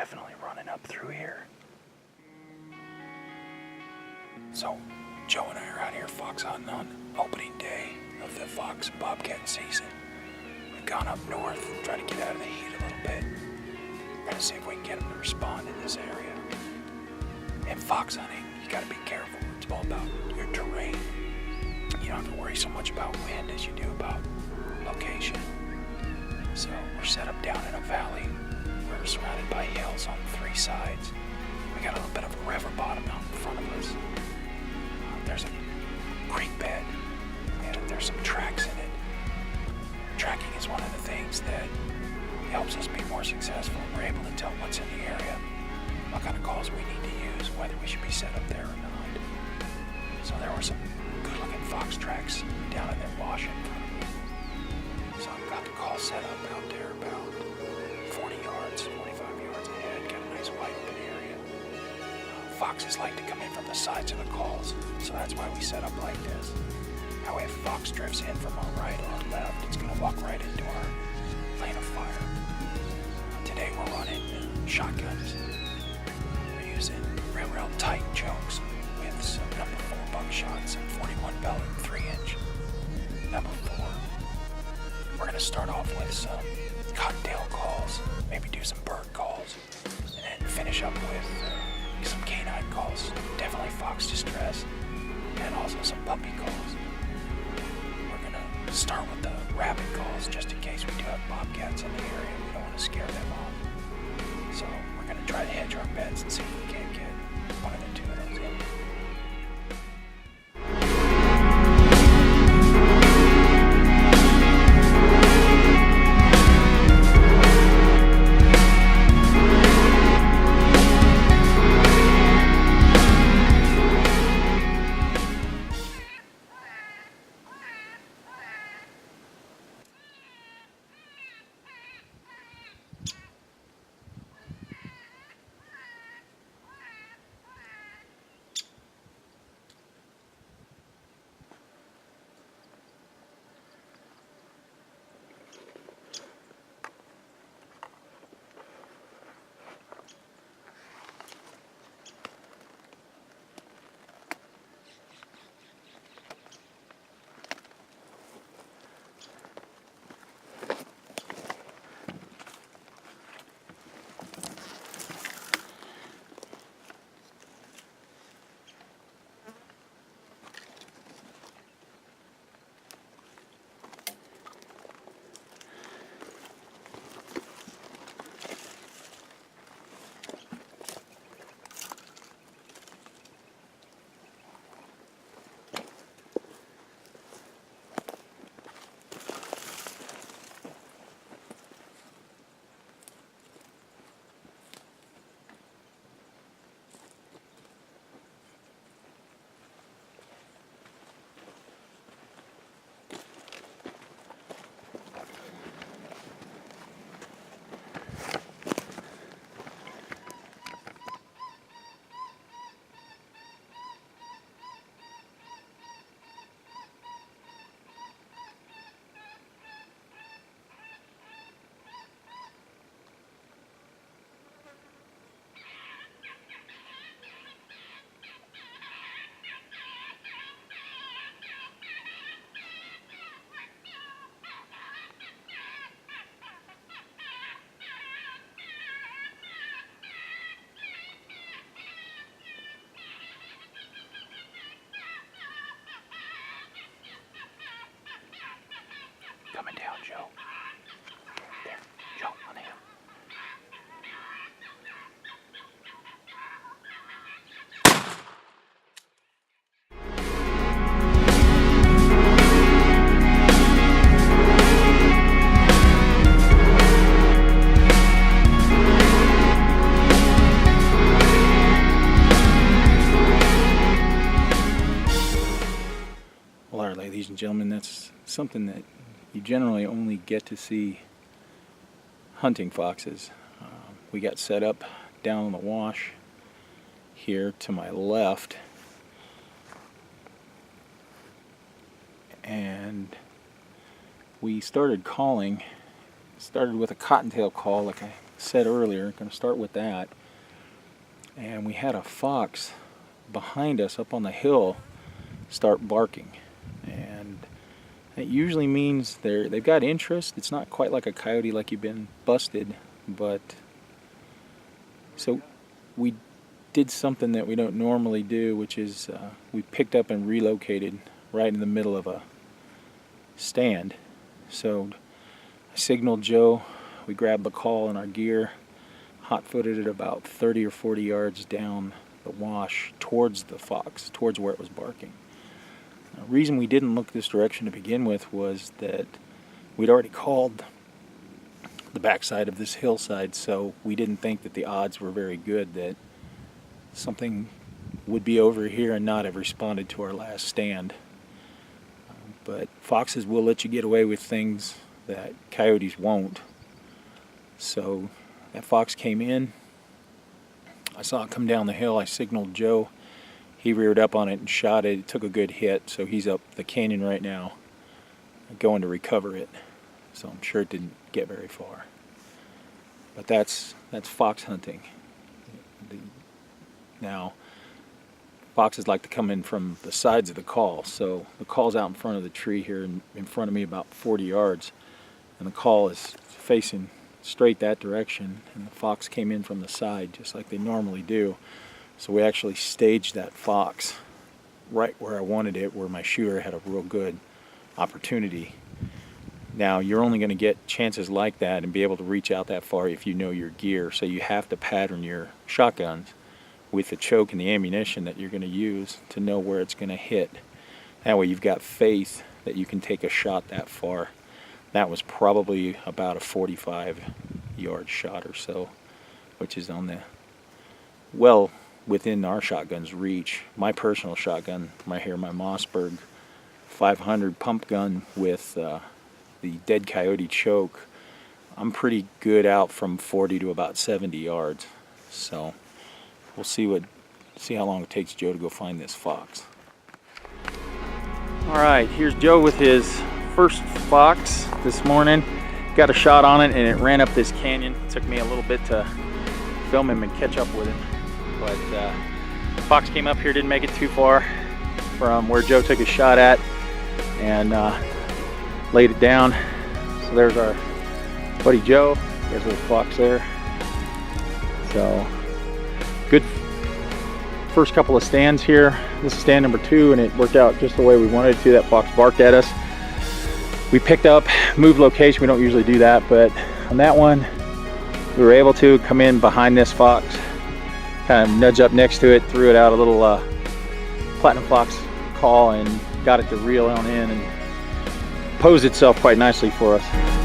definitely running up through here. So, Joe and I are out here fox hunting on opening day of the fox and bobcat season. We've gone up north, trying to get out of the heat a little bit. We're gonna see if we can get them to respond in this area. In fox hunting, you gotta be careful. It's all about your terrain. You don't have to worry so much about wind as you do about location. So we're set up down in a valley. We're surrounded by hills on 3 sides. We got a little bit of a river bottom out in front of us. There's a creek bed, and there's some tracks in it. Tracking is one of the things that helps us be more successful. We're able to tell what's in the area, what kind of calls we need to use, whether we should be set up there or not. So there were some good-looking fox tracks down in that wash in front of me. So I've got the call set up out there about 40 yards, 45 yards ahead. Got a nice wide open area. Foxes like to come in from the sides of the calls, so that's why we set up like this. Now if fox drifts in from our right or our left, it's going to walk right into our lane of fire. Today we're running shotguns. We're using real tight chokes with some number 4 buckshots and 41 pellet 3-inch number 4. We're going to start off with some cottontail calls, maybe do some bird calls, and then finish up with some canine calls, definitely fox distress, and also some puppy calls. We're going to start with the rabbit calls just in case we do have bobcats in the area. We don't want to scare them off. So we're going to try to hedge our bets and see if we can't get one of the 2 of those in. Coming down, Joe. There, Joe, on him. Well, all right, ladies and gentlemen, that's something that you generally only get to see hunting foxes. We got set up down the wash here to my left, and we started calling. Started with a cottontail call like I said earlier. I'm going to start with that. And we had a fox behind us up on the hill start barking. And it usually means they've got interest. It's not quite like a coyote, like you've been busted, but so we did something that we don't normally do, which is we picked up and relocated right in the middle of a stand. So I signaled Joe, we grabbed the call in our gear, hot-footed it about 30 or 40 yards down the wash towards the fox, towards where it was barking. The reason we didn't look this direction to begin with was that we'd already called the backside of this hillside, so we didn't think that the odds were very good that something would be over here and not have responded to our last stand. But foxes will let you get away with things that coyotes won't. So that fox came in. I saw it come down the hill. I signaled Joe. He reared up on it and shot it. It took a good hit, so he's up the canyon right now going to recover it. So I'm sure it didn't get very far. But that's fox hunting. Now, foxes like to come in from the sides of the call. So the call's out in front of the tree here in front of me about 40 yards. And the call is facing straight that direction. And the fox came in from the side just like they normally do. So we actually staged that fox right where I wanted it, where my shooter had a real good opportunity. Now, you're only going to get chances like that and be able to reach out that far if you know your gear. So you have to pattern your shotguns with the choke and the ammunition that you're going to use to know where it's going to hit. That way you've got faith that you can take a shot that far. That was probably about a 45-yard shot or so, which is on the well within our shotgun's reach. My personal shotgun, my Mossberg 500 pump gun with the dead coyote choke, I'm pretty good out from 40 to about 70 yards. So we'll see how long it takes Joe to go find this fox. All right, here's Joe with his first fox this morning. Got a shot on it and it ran up this canyon. It took me a little bit to film him and catch up with him. But the fox came up here, didn't make it too far from where Joe took his shot at, and laid it down. So there's our buddy Joe. There's a little fox there. So good first couple of stands here. This is stand number 2, and it worked out just the way we wanted it to. That fox barked at us. We picked up, moved location. We don't usually do that, but on that one, we were able to come in behind this fox, kind of nudge up next to it, threw it out a little platinum fox call, and got it to reel on in and posed itself quite nicely for us.